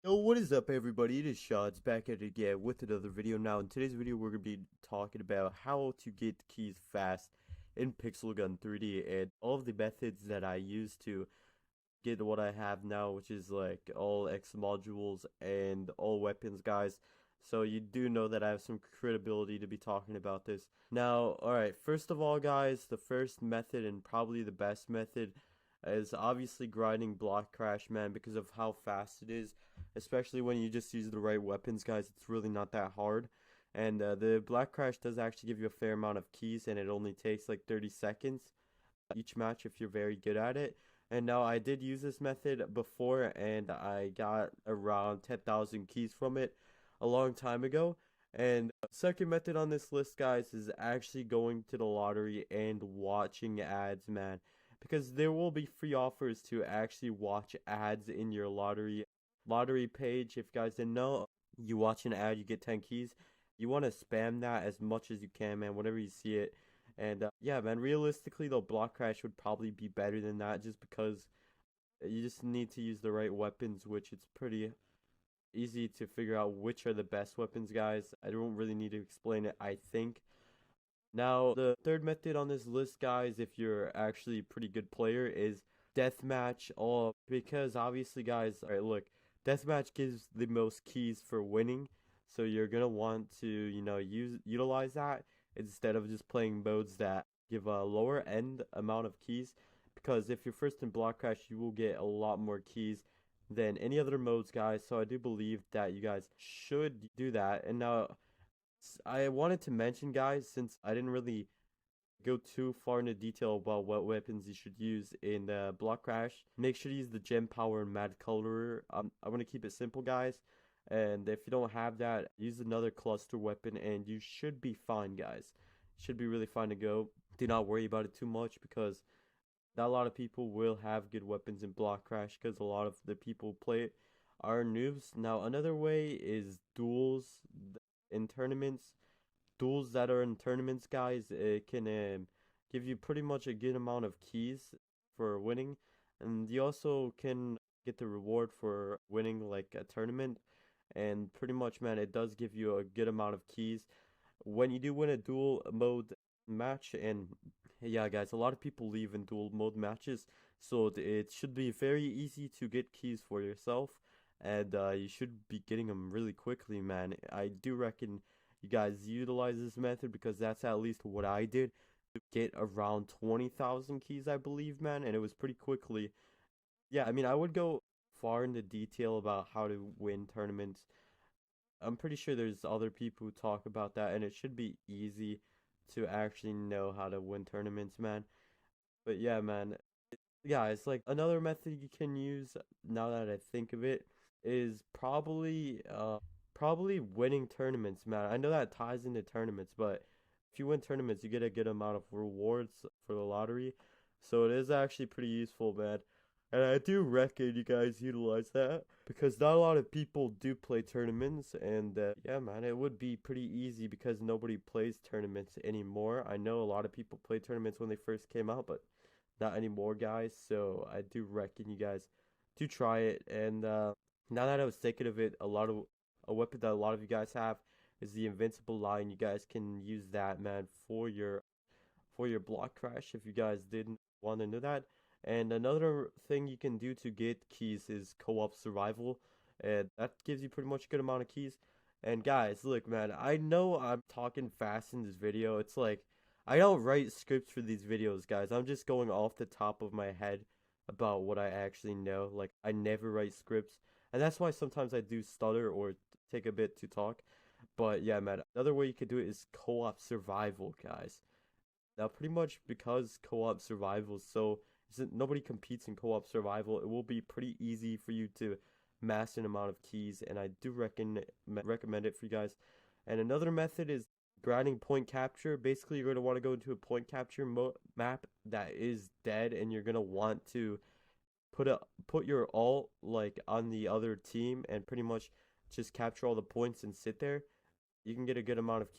Yo, what is up, everybody? It is Shots back at it again with another video. Now, in today's video, we're going to be talking about how to get keys fast in Pixel Gun 3D and all of the methods that I use to get what I have now, which is like all X modules and all weapons, guys. So you do know that I have some credibility to be talking about this. Now, alright, first of all, guys, the first method and probably the best method is obviously grinding block crash, man, because of how fast it is, especially when you just use the right weapons, guys. It's really not that hard. And the black crash does actually give you a fair amount of keys, and it only takes like 30 seconds each match if you're very good at it. And now I did use this method before and I got around 10,000 keys from it a long time ago. And second method on this list, guys, is actually going to the lottery and watching ads, man. Because there will be free offers to actually watch ads in your lottery page. If you guys didn't know, you watch an ad, you get 10 keys. You want to spam that as much as you can, man, whenever you see it. And yeah, man, realistically, though, block crash would probably be better than that just because you just need to use the right weapons, which it's pretty easy to figure out which are the best weapons, guys. I don't really need to explain it, I think. Now, the third method on this list, guys, if you're actually a pretty good player, is deathmatch. All because obviously, guys, all right, look, deathmatch gives the most keys for winning, so you're gonna want to, utilize that instead of just playing modes that give a lower end amount of keys. Because if you're first in block crash, you will get a lot more keys than any other modes, guys. So I do believe that you guys should do that. And now I wanted to mention, guys, since I didn't really go too far into detail about what weapons you should use in the block crash, make sure to use the gem power and mad colorer. I want to keep it simple, guys. And if you don't have that, use another cluster weapon and you should be fine, guys. Should be really fine to go. Do not worry about it too much because not a lot of people will have good weapons in block crash because a lot of the people play it are noobs. Now another way is duels in tournaments. Duels that are in tournaments, guys, it can give you pretty much a good amount of keys for winning, and you also can get the reward for winning like a tournament. And pretty much, man, it does give you a good amount of keys when you do win a dual mode match. And yeah, guys, a lot of people leave in dual mode matches, so it should be very easy to get keys for yourself, and you should be getting them really quickly, man. I do reckon you guys utilize this method because that's at least what I did to get around 20,000 keys, I believe, man, and it was pretty quickly. Yeah, I mean, I would go far into detail about how to win tournaments. I'm pretty sure there's other people who talk about that, and it should be easy to actually know how to win tournaments, man. But yeah, man. Yeah, it's like another method you can use now that I think of it is probably winning tournaments, man. I know that ties into tournaments, but if you win tournaments, you get a good amount of rewards for the lottery. So it is actually pretty useful, man. And I do reckon you guys utilize that because not a lot of people do play tournaments. And yeah, man, it would be pretty easy because nobody plays tournaments anymore. I know a lot of people played tournaments when they first came out, but not anymore, guys. So I do reckon you guys do try it. And now that I was thinking of it, a weapon that a lot of you guys have is the invincible line. You guys can use that, man, for your block crash if you guys didn't want to know that. And another thing you can do to get keys is co-op survival, and that gives you pretty much a good amount of keys. And guys, look, man, I know I'm talking fast in this video. It's like I don't write scripts for these videos, guys. I'm just going off the top of my head about what I actually know. Like I never write scripts, and that's why sometimes I do stutter or take a bit to talk. But yeah, man, another way you could do it is co-op survival, guys. Now, pretty much because co-op survival is so isn't nobody competes in co-op survival, it will be pretty easy for you to mass an amount of keys, and I do recommend it for you guys. And another method is grinding point capture. Basically, you're going to want to go into a point capture map that is dead, and you're going to want to put your alt like on the other team and pretty much just capture all the points and sit there. You can get a good amount of